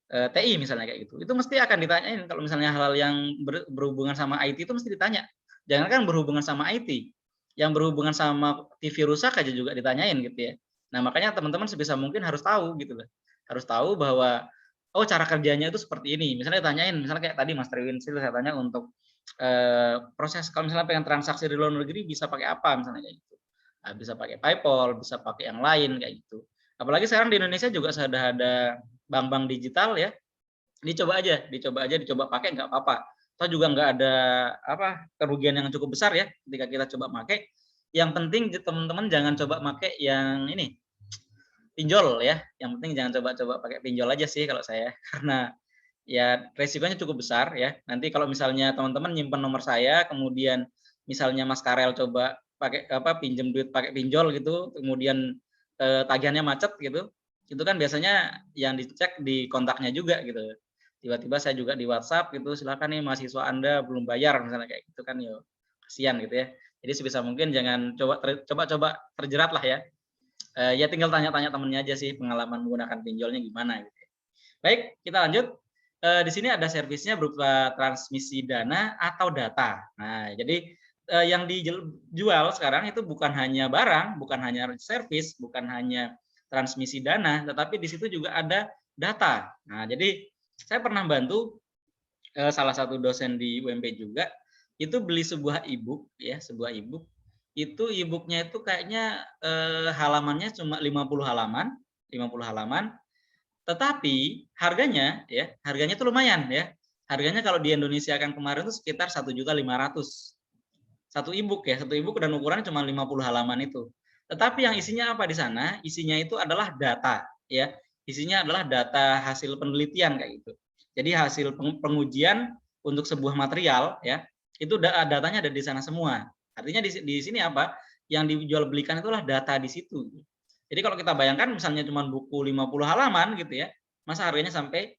TI misalnya kayak gitu, itu mesti akan ditanyain. Kalau misalnya hal-hal yang berhubungan sama IT itu mesti ditanya, Jangan kan berhubungan sama IT, yang berhubungan sama TV rusak aja juga ditanyain gitu ya. Nah makanya teman-teman sebisa mungkin harus tahu gitu loh, harus tahu bahwa oh cara kerjanya itu seperti ini. Misalnya ditanyain, misalnya kayak tadi Mas Triwin saya tanya untuk proses kalau misalnya pengen transaksi di luar negeri bisa pakai apa misalnya kayak gitu. Nah, bisa pakai PayPal, bisa pakai yang lain kayak gitu. Apalagi sekarang di Indonesia juga sudah ada bank-bank digital ya. Dicoba pakai nggak apa-apa. Atau juga nggak ada apa kerugian yang cukup besar ya ketika kita coba pakai. Yang penting teman-teman jangan coba pakai yang ini pinjol ya. Yang penting jangan coba-coba pakai pinjol aja sih kalau saya karena ya resikonya cukup besar ya. Nanti kalau misalnya teman-teman nyimpen nomor saya, kemudian misalnya Mas Karel coba pakai apa pinjam duit pakai pinjol gitu, kemudian tagihannya macet gitu, itu kan biasanya yang dicek di kontaknya juga gitu. Tiba-tiba saya juga di WhatsApp gitu, silakan nih mahasiswa Anda belum bayar misalnya kayak gitu kan ya kasihan gitu ya. Jadi sebisa mungkin jangan coba terjerat lah ya. Ya tinggal tanya-tanya temennya aja sih pengalaman menggunakan pinjolnya gimana gitu. Baik, kita lanjut. Di sini ada servisnya berupa transmisi dana atau data. Nah, jadi yang dijual sekarang itu bukan hanya barang, bukan hanya servis, bukan hanya transmisi dana, tetapi di situ juga ada data. Nah, jadi saya pernah bantu salah satu dosen di UMP juga, itu beli sebuah e-book ya, sebuah e-book. Itu e-booknya itu kayaknya halamannya cuma 50 halaman, 50 halaman. Tetapi harganya ya, harganya itu lumayan ya. Harganya kalau di Indonesia kan kemarin itu sekitar 1.500.000. Satu e-book ya, satu e-book dan ukurannya cuma 50 halaman itu. Tetapi yang isinya apa di sana? Isinya itu adalah data ya. Isinya adalah data hasil penelitian kayak gitu. Jadi hasil pengujian untuk sebuah material ya, itu datanya ada di sana semua. Artinya di sini apa? Yang dijual belikan itulah data di situ. Jadi kalau kita bayangkan misalnya cuma buku 50 halaman gitu ya, masa harganya sampai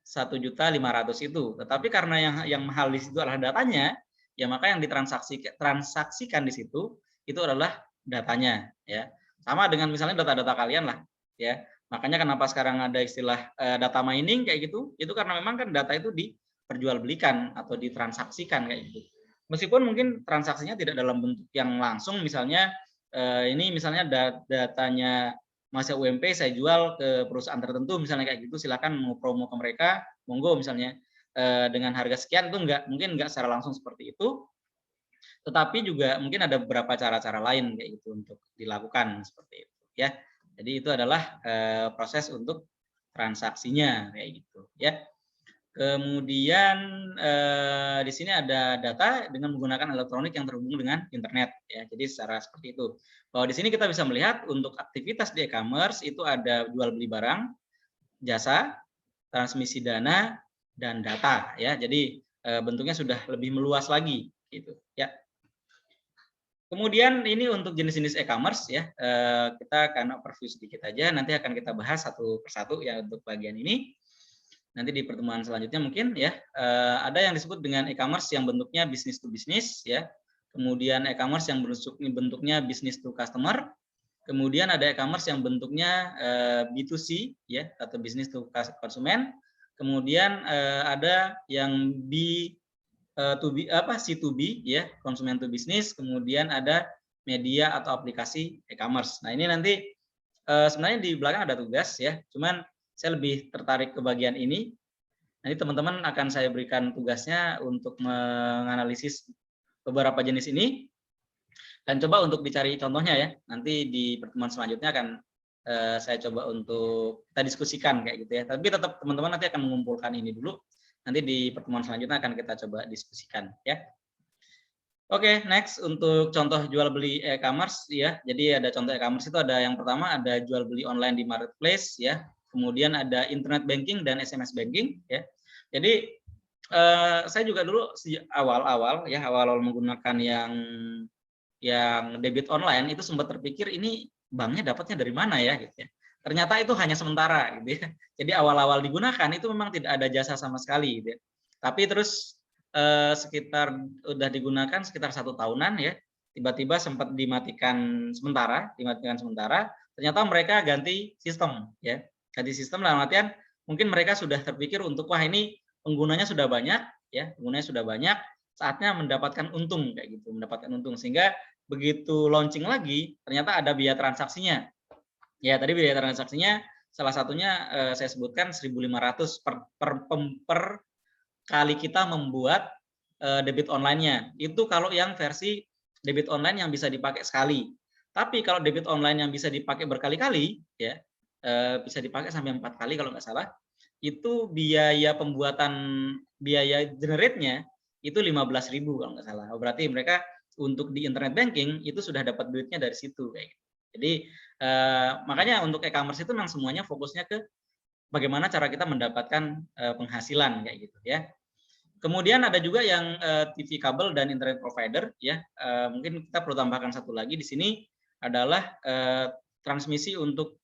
1.500.000 itu. Tetapi karena yang mahal di situ adalah datanya, ya maka yang ditransaksikan di situ itu adalah datanya ya. Sama dengan misalnya data-data kalian lah ya. Makanya kenapa sekarang ada istilah data mining kayak gitu, itu karena memang kan data itu diperjualbelikan atau ditransaksikan kayak gitu. Meskipun mungkin transaksinya tidak dalam bentuk yang langsung, misalnya ini misalnya datanya mahasiswa UMP saya jual ke perusahaan tertentu misalnya kayak gitu, silakan mau promo ke mereka, monggo misalnya dengan harga sekian, itu mungkin enggak secara langsung seperti itu, tetapi juga mungkin ada beberapa cara-cara lain kayak gitu untuk dilakukan seperti itu ya. Jadi itu adalah proses untuk transaksinya kayak gitu ya. Kemudian di sini ada data dengan menggunakan elektronik yang terhubung dengan internet ya. Jadi secara seperti itu. Bahwa di sini kita bisa melihat untuk aktivitas di e-commerce itu ada jual beli barang, jasa, transmisi dana dan data ya. Jadi bentuknya sudah lebih meluas lagi gitu ya. Kemudian ini untuk jenis-jenis e-commerce ya, kita akan overview sedikit aja, nanti akan kita bahas satu persatu ya untuk bagian ini. Nanti di pertemuan selanjutnya mungkin ya, ada yang disebut dengan e-commerce yang bentuknya business to business ya, kemudian e-commerce yang bentuknya business to customer, kemudian ada e-commerce yang bentuknya B2C ya atau business to konsumen, kemudian ada yang C2B ya, konsumen to business, kemudian ada media atau aplikasi e-commerce. Nah, ini nanti sebenarnya di belakang ada tugas ya, cuman saya lebih tertarik ke bagian ini. Nanti teman-teman akan saya berikan tugasnya untuk menganalisis beberapa jenis ini dan coba untuk dicari contohnya ya. Nanti di pertemuan selanjutnya akan saya coba untuk kita diskusikan kayak gitu ya. Tapi tetap teman-teman nanti akan mengumpulkan ini dulu. Nanti di pertemuan selanjutnya akan kita coba diskusikan ya. Oke, next untuk contoh jual beli e-commerce ya. Jadi ada contoh e-commerce itu ada yang pertama ada jual beli online di marketplace ya. Kemudian ada internet banking dan SMS banking ya. Jadi saya juga dulu awal-awal menggunakan yang debit online itu sempat terpikir ini banknya dapatnya dari mana ya gitu ya. Ternyata itu hanya sementara gitu ya. Jadi awal-awal digunakan itu memang tidak ada jasa sama sekali gitu ya. Tapi terus sekitar udah digunakan sekitar 1 tahunan ya. Tiba-tiba sempat dimatikan sementara. Ternyata mereka ganti sistem ya. Ganti sistem dalam artian mungkin mereka sudah terpikir untuk wah ini penggunanya sudah banyak ya, penggunanya sudah banyak. saatnya mendapatkan untung kayak gitu, mendapatkan untung sehingga begitu launching lagi ternyata ada biaya transaksinya. Ya, tadi biaya transaksinya salah satunya saya sebutkan 1.500 per kali kita membuat debit online-nya. Itu kalau yang versi debit online yang bisa dipakai sekali. Tapi kalau debit online yang bisa dipakai berkali-kali, ya bisa dipakai sampai 4 kali kalau nggak salah, itu biaya pembuatan, biaya generate-nya itu 15.000 kalau nggak salah. Berarti mereka untuk di internet banking itu sudah dapat duitnya dari situ kayak gitu. Jadi makanya untuk e-commerce itu memang semuanya fokusnya ke bagaimana cara kita mendapatkan penghasilan kayak gitu ya. Kemudian ada juga yang TV kabel dan internet provider ya. Mungkin kita perlu tambahkan satu lagi di sini adalah transmisi untuk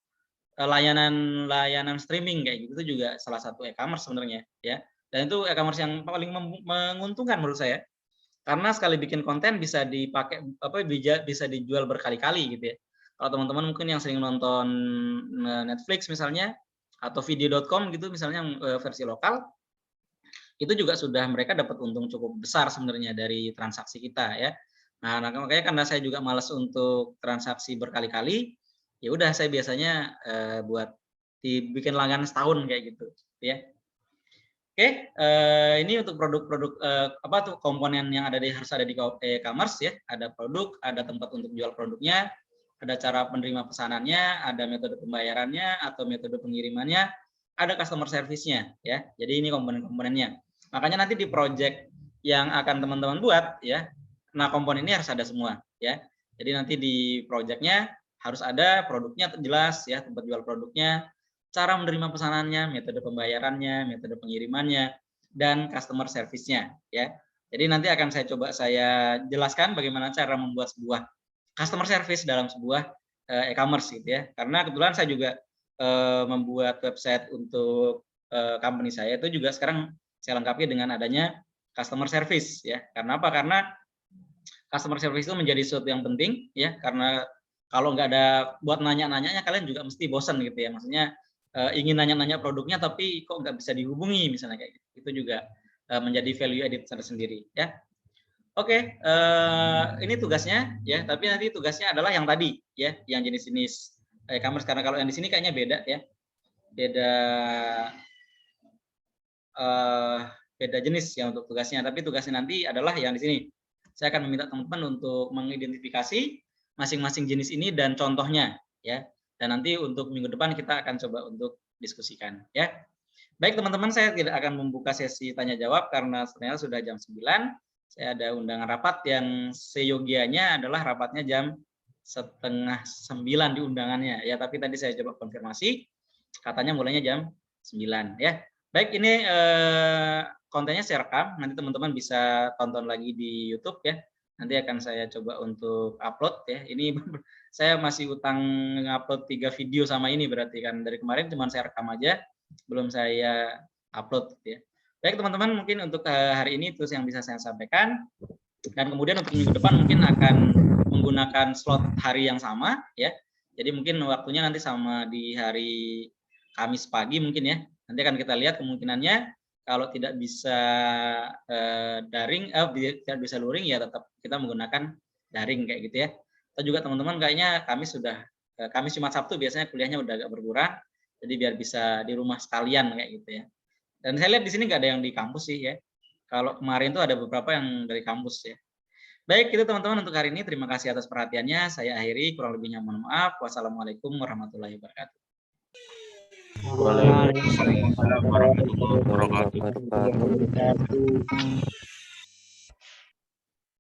layanan streaming kayak gitu, itu juga salah satu e-commerce sebenarnya ya. Dan itu e-commerce yang paling menguntungkan menurut saya. Karena sekali bikin konten bisa dipakai bisa dijual berkali-kali gitu ya. Kalau teman-teman mungkin yang sering nonton Netflix misalnya atau video.com gitu misalnya versi lokal, itu juga sudah mereka dapat untung cukup besar sebenarnya dari transaksi kita ya. Nah, makanya karena saya juga malas untuk transaksi berkali-kali, ya udah saya biasanya buat dibikin langganan setahun kayak gitu ya. Oke, ini untuk produk-produk komponen yang harus ada di e-commerce ya. Ada produk, ada tempat untuk jual produknya, ada cara penerima pesanannya, ada metode pembayarannya atau metode pengirimannya, ada customer service-nya ya. Jadi ini komponen-komponennya. Makanya nanti di project yang akan teman-teman buat ya, nah komponen ini harus ada semua ya. Jadi nanti di project-nya harus ada produknya jelas ya, tempat jual produknya, cara menerima pesanannya, metode pembayarannya, metode pengirimannya, dan customer service-nya ya. Jadi nanti akan saya jelaskan bagaimana cara membuat sebuah customer service dalam sebuah e-commerce gitu ya. Karena kebetulan saya juga membuat website untuk company saya itu juga sekarang saya lengkapi dengan adanya customer service ya. Karena apa? Karena customer service itu menjadi sesuatu yang penting ya, karena kalau nggak ada buat nanya-nanyanya kalian juga mesti bosan gitu ya. Maksudnya ingin nanya-nanya produknya tapi kok nggak bisa dihubungi misalnya kayak gitu. Itu juga menjadi value added tersendiri ya. Oke, ini tugasnya ya, tapi nanti tugasnya adalah yang tadi ya, yang jenis-jenis e-commerce, karena kalau yang di sini kayaknya beda ya. Beda jenis ya untuk tugasnya, tapi tugasnya nanti adalah yang di sini. Saya akan meminta teman-teman untuk mengidentifikasi masing-masing jenis ini dan contohnya ya. Dan nanti untuk minggu depan kita akan coba untuk diskusikan ya. Baik teman-teman, saya tidak akan membuka sesi tanya jawab karena ternyata sudah jam 9. Saya ada undangan rapat yang seyogianya adalah rapatnya jam 8:30 di undangannya ya, tapi tadi saya coba konfirmasi katanya mulainya jam 9 ya. Baik, ini kontennya saya rekam, nanti teman-teman bisa tonton lagi di YouTube ya. Nanti akan saya coba untuk upload ya. Ini saya masih utang ngupload 3 video sama ini, berarti kan dari kemarin cuma saya rekam aja, belum saya upload ya. Baik teman-teman, mungkin untuk hari ini itu yang bisa saya sampaikan. Dan kemudian untuk minggu depan mungkin akan menggunakan slot hari yang sama ya. Jadi mungkin waktunya nanti sama di hari Kamis pagi mungkin ya. Nanti akan kita lihat kemungkinannya kalau tidak bisa tidak bisa luring ya tetap kita menggunakan daring kayak gitu ya. Atau juga teman-teman kayaknya Kamis Jumat Sabtu biasanya kuliahnya udah agak berkurang. Jadi biar bisa di rumah sekalian kayak gitu ya. Dan saya lihat di sini nggak ada yang di kampus sih ya. Kalau kemarin tuh ada beberapa yang dari kampus ya. Baik, itu teman-teman untuk hari ini. Terima kasih atas perhatiannya. Saya akhiri, kurang lebihnya mohon maaf. Wassalamualaikum warahmatullahi wabarakatuh. Waalaikumsalam warahmatullahi wabarakatuh. Wabarakatuh.